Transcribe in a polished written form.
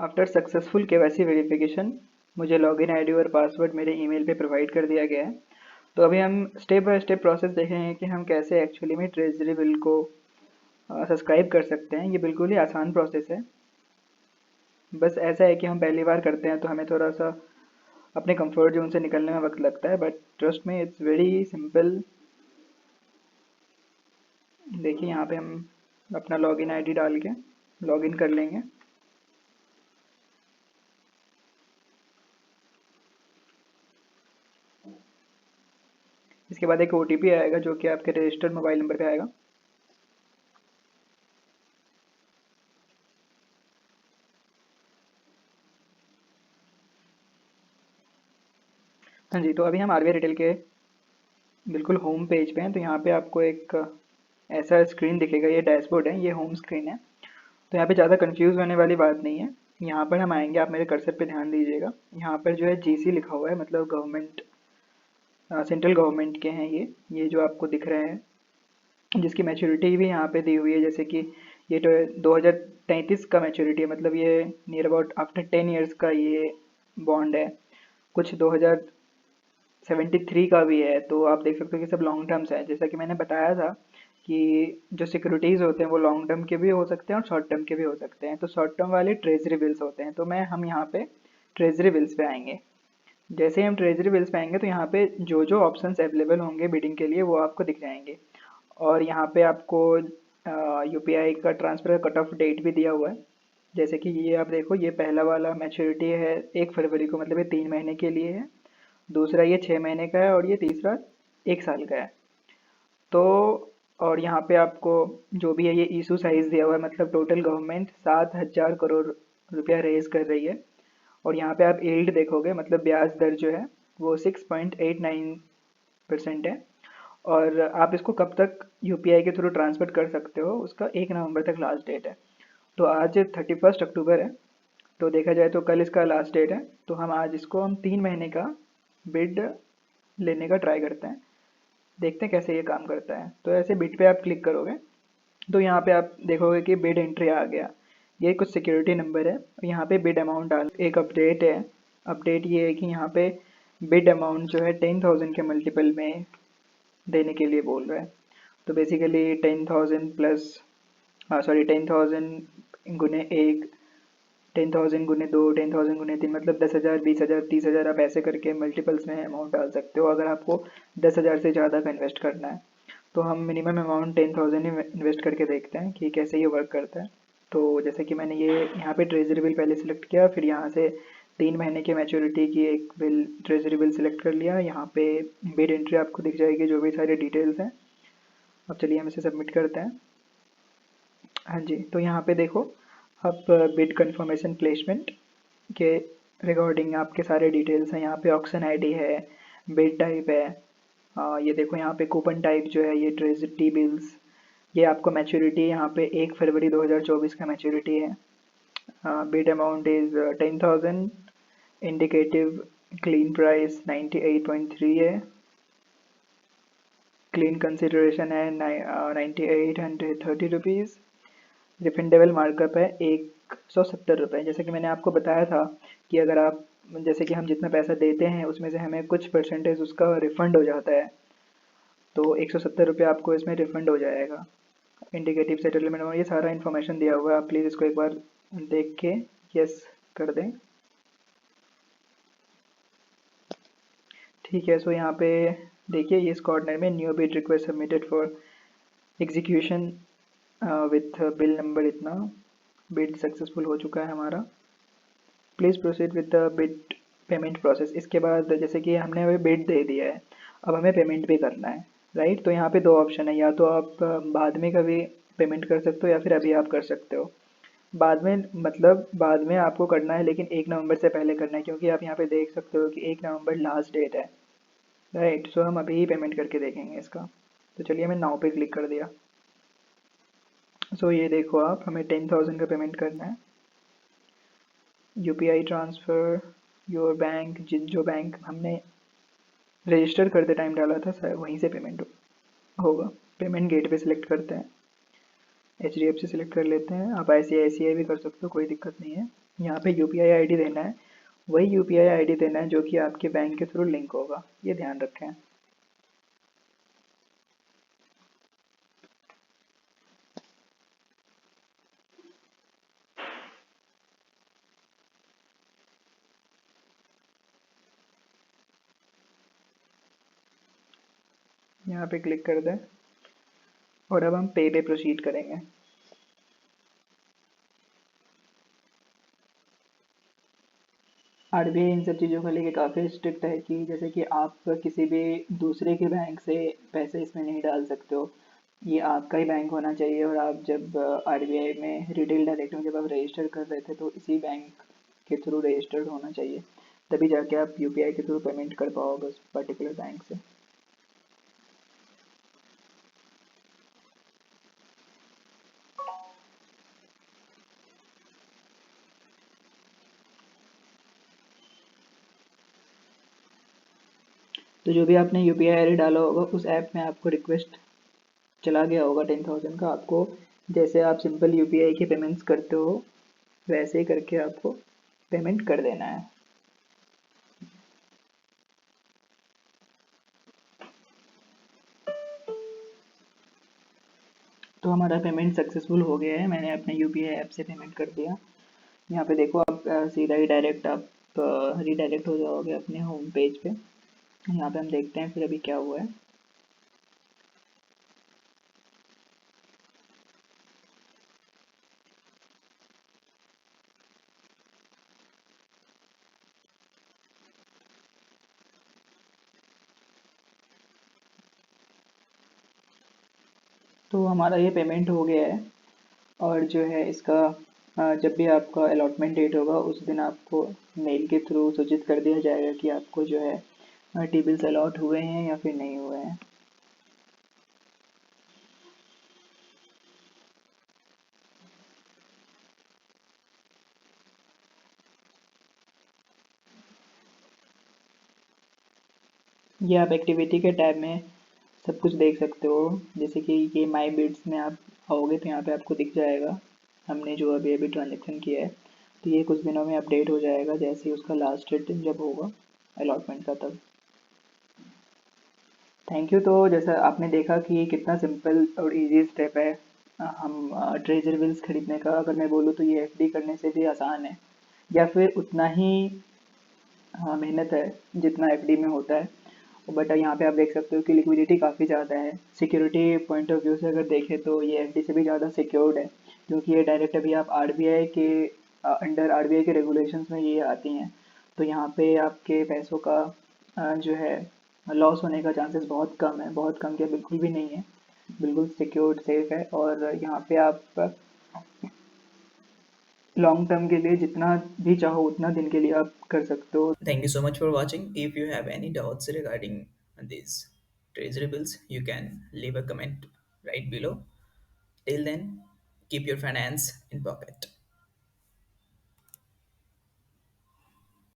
After successful KYC verification मुझे login ID और password मेरे ईमेल पे प्रोवाइड कर दिया गया है। तो अभी हम स्टेप बाय स्टेप प्रोसेस देखेंगे कि हम कैसे एक्चुअली में ट्रेजरी बिल को सब्सक्राइब कर सकते हैं। ये बिल्कुल ही आसान प्रोसेस है। बस ऐसा है कि हम पहली बार करते हैं तो हमें थोड़ा सा अपने कंफर्ट जोन से निकलने में वक्त लगता है, बट ट्रस्ट में इट्स वेरी सिंपल। देखिए यहाँ पे हम अपना लॉगिन आईडी डाल के लॉगिन कर लेंगे। इसके बाद एक ओटीपी आएगा जो कि आपके रजिस्टर्ड मोबाइल नंबर पे आएगा। हाँ जी, तो अभी हम आरबीआई रिटेल के बिल्कुल होम पेज पे हैं। तो यहाँ पे आपको एक ऐसा स्क्रीन दिखेगा, ये डैशबोर्ड है, ये होम स्क्रीन है। तो यहाँ पे ज़्यादा कंफ्यूज होने वाली बात नहीं है। यहाँ पर हम आएंगे, आप मेरे कर्सर पे ध्यान दीजिएगा। यहाँ पर जो है जीसी लिखा हुआ है, मतलब गवर्नमेंट, सेंट्रल गवर्नमेंट के हैं ये जो आपको दिख रहे हैं, जिसकी मैच्योरिटी भी यहाँ पे दी हुई है। जैसे कि ये तो 2033 का मैच्योरिटी है, मतलब ये नियर अबाउट आफ्टर 10 ईयर्स का ये बॉन्ड है। कुछ 2073 का भी है। तो आप देख सकते हो कि सब लॉन्ग टर्म्स है। जैसा कि मैंने बताया था कि जो सिक्योरिटीज़ होते हैं वो लॉन्ग टर्म के भी हो सकते हैं और शॉर्ट टर्म के भी हो सकते हैं। तो शॉर्ट टर्म वाले ट्रेजरी बिल्स होते हैं। तो हम यहाँ पे ट्रेजरी बिल्स पे आएंगे। जैसे ही हम ट्रेजरी बिल्स पे आएंगे तो यहाँ पे जो जो ऑप्शंस अवेलेबल होंगे बिडिंग के लिए वो आपको दिख जाएंगे। और यहाँ पे आपको यूपीआई का ट्रांसफ़र कट ऑफ डेट भी दिया हुआ है। जैसे कि ये आप देखो, ये पहला वाला मैच्योरिटी है 1 फरवरी को, मतलब ये 3 महीने के लिए है। दूसरा ये 6 महीने का है और ये तीसरा 1 साल का है। तो और यहाँ पे आपको जो भी है ये इशू साइज़ दिया हुआ है, मतलब टोटल गवर्नमेंट 7,000 करोड़ रुपया रेज कर रही है। और यहाँ पे आप यील्ड देखोगे, मतलब ब्याज दर जो है वो 6.89% है। और आप इसको कब तक यूपीआई के थ्रू ट्रांसफर कर सकते हो, उसका 1 नवंबर तक लास्ट डेट है। तो आज 31 अक्टूबर है, तो देखा जाए तो कल इसका लास्ट डेट है। तो हम 3 महीने का बिड लेने का ट्राई करते हैं, देखते हैं कैसे ये काम करता है। तो ऐसे बिड पे आप क्लिक करोगे तो यहाँ पे आप देखोगे कि बिड एंट्री आ गया। ये कुछ सिक्योरिटी नंबर है। यहाँ पे बिड अमाउंट डाल, एक अपडेट है। अपडेट ये है कि यहाँ पे बिड अमाउंट जो है 10,000 के मल्टीपल में देने के लिए बोल रहा है। तो बेसिकली 10,000 प्लस, हाँ सॉरी, 10,000 गुने 1, 10,000 गुने 2, 10,000 गुने 3, मतलब 10,000, 20,000, 30,000, आप ऐसे करके मल्टीपल्स में अमाउंट डाल सकते हो अगर आपको 10,000 से ज़्यादा का इन्वेस्ट करना है। तो हम मिनिमम अमाउंट 10,000 ही इन्वेस्ट करके देखते हैं कि कैसे ये वर्क करता है। तो जैसे कि मैंने ये यहाँ पे ट्रेजरी बिल पहले सिलेक्ट किया, फिर यहाँ से 3 महीने की मैच्योरिटी की एक बिल, ट्रेजरी बिल सिलेक्ट कर लिया। यहाँ पे बिड एंट्री आपको दिख जाएगी, जो भी सारे डिटेल्स हैं। अब चलिए हम इसे सबमिट करते हैं। हाँ जी, तो यहाँ पे देखो, अब बिड कंफर्मेशन प्लेसमेंट के रिगार्डिंग आपके सारे डिटेल्स हैं। यहाँ पे ऑक्शन आईडी है, बिड टाइप है, ये देखो यहाँ पे कूपन टाइप जो है ये ट्रेजरी बिल्स, ये आपको मैच्योरिटी यहाँ पे 1 फरवरी 2024 का मैच्योरिटी है। Bid amount is 10,000, indicative clean price 98.3 है, क्लीन कंसिडरेशन है 9830 रुपीज़, रिफंडेबल मार्कअप है 170 रुपये। जैसे कि मैंने आपको बताया था कि अगर आप, जैसे कि हम जितना पैसा देते हैं उसमें से हमें कुछ परसेंटेज उसका रिफ़ंड हो जाता है। तो 170 रुपये आपको इसमें रिफ़ंड हो जाएगा। इंडिकेटिव सेटलमेंट और ये सारा इन्फॉर्मेशन दिया हुआ है, आप प्लीज़ इसको एक बार देख के यस कर दें। ठीक है, सो यहाँ पे देखिए ये इस कॉर्नर में new bid request submitted for execution with bill number इतना, बिड सक्सेसफुल हो चुका है हमारा। Please proceed with the bid payment process. इसके बाद जैसे कि हमने अभी बिड दे दिया है, अब हमें पेमेंट भी करना है, राइट। तो यहाँ पे दो ऑप्शन है, या तो आप बाद में कभी पेमेंट कर सकते हो या फिर अभी आप कर सकते हो। बाद में मतलब बाद में आपको करना है, लेकिन 1 नवंबर से पहले करना है, क्योंकि आप यहाँ पे देख सकते हो कि 1 नवंबर लास्ट डेट है, राइट। सो हम अभी ही पेमेंट करके देखेंगे इसका। तो चलिए मैं नाउ पे क्लिक कर दिया। सो ये देखो आप, हमें 10,000 का पेमेंट करना है। यूपीआई ट्रांसफ़र, योर बैंक, जो बैंक हमने रजिस्टर करते टाइम डाला था सर, वहीं से पेमेंट होगा। पेमेंट गेटवे सिलेक्ट करते हैं, एचडीएफसी सिलेक्ट कर लेते हैं। आप आईसीआईसीआई भी कर सकते हो, कोई दिक्कत नहीं है। यहाँ पे यूपीआई आईडी देना है, वही यूपीआई आईडी देना है जो कि आपके बैंक के थ्रू लिंक होगा, ये ध्यान रखें। यहाँ पे क्लिक कर दें और अब हम पे पे प्रोसीड करेंगे। आरबीआई इन सब चीज़ों को लेके काफ़ी स्ट्रिक्ट है कि जैसे कि आप किसी भी दूसरे के बैंक से पैसे इसमें नहीं डाल सकते हो, ये आपका ही बैंक होना चाहिए। और आप जब आरबीआई में रिटेल डायरेक्ट में जब आप रजिस्टर कर रहे थे तो इसी बैंक के थ्रू रजिस्टर्ड होना चाहिए, तभी जाके आप यूपीआई के थ्रू पेमेंट कर पाओगे उस पर्टिकुलर बैंक से। तो जो भी आपने यूपीआई आईडी डाला होगा उस ऐप में आपको रिक्वेस्ट चला गया होगा 10,000 का, आपको जैसे आप सिंपल यूपीआई की पेमेंट्स करते हो वैसे ही करके आपको पेमेंट कर देना है। तो हमारा पेमेंट सक्सेसफुल हो गया है, मैंने अपने यूपीआई ऐप से पेमेंट कर दिया। यहाँ पे देखो आप सीधा ही डायरेक्ट आप रीडायरेक्ट हो जाओगे अपने होम पेज पे। यहाँ पे हम देखते हैं फिर अभी क्या हुआ है। तो हमारा ये पेमेंट हो गया है, और जो है इसका जब भी आपका अलॉटमेंट डेट होगा उस दिन आपको मेल के थ्रू सूचित कर दिया जाएगा कि आपको जो है टी बिल्स अलॉट हुए हैं या फिर नहीं हुए हैं। ये आप एक्टिविटी के टैब में सब कुछ देख सकते हो। जैसे कि ये माई बिट्स में आप आओगे तो यहाँ पे आपको दिख जाएगा हमने जो अभी अभी ट्रांजेक्शन किया है। तो ये कुछ दिनों में अपडेट हो जाएगा जैसे ही उसका लास्ट डेट जब होगा अलॉटमेंट का तब। Thank you. तो जैसा आपने देखा कि ये कितना सिंपल और इजी स्टेप है हम ट्रेजर बिल्स खरीदने का। अगर मैं बोलूँ तो ये एफडी करने से भी आसान है, या फिर उतना ही हाँ मेहनत है जितना एफडी में होता है। बट यहाँ पे आप देख सकते हो कि लिक्विडिटी काफ़ी ज़्यादा है। सिक्योरिटी पॉइंट ऑफ व्यू से अगर देखें तो ये एफडी से भी ज़्यादा सिक्योर्ड है, क्योंकि ये डायरेक्ट अभी आप आरबीआई के अंडर आरबीआई के रेगुलेशंस में ये आती हैं। तो यहाँ पे आपके पैसों का जो है लॉस होने का चांसेस बहुत कम है, बहुत कम क्या बिल्कुल भी नहीं है। बिल्कुल सिक्योर्ड सेफ है, और यहाँ पे आप लॉन्ग टर्म के लिए जितना भी चाहो उतना दिन के लिए आप कर सकते हो। Thank you so much for watching. If you have any doubts regarding these treasury bills, you can leave a comment right below. Till then, keep your finance in pocket.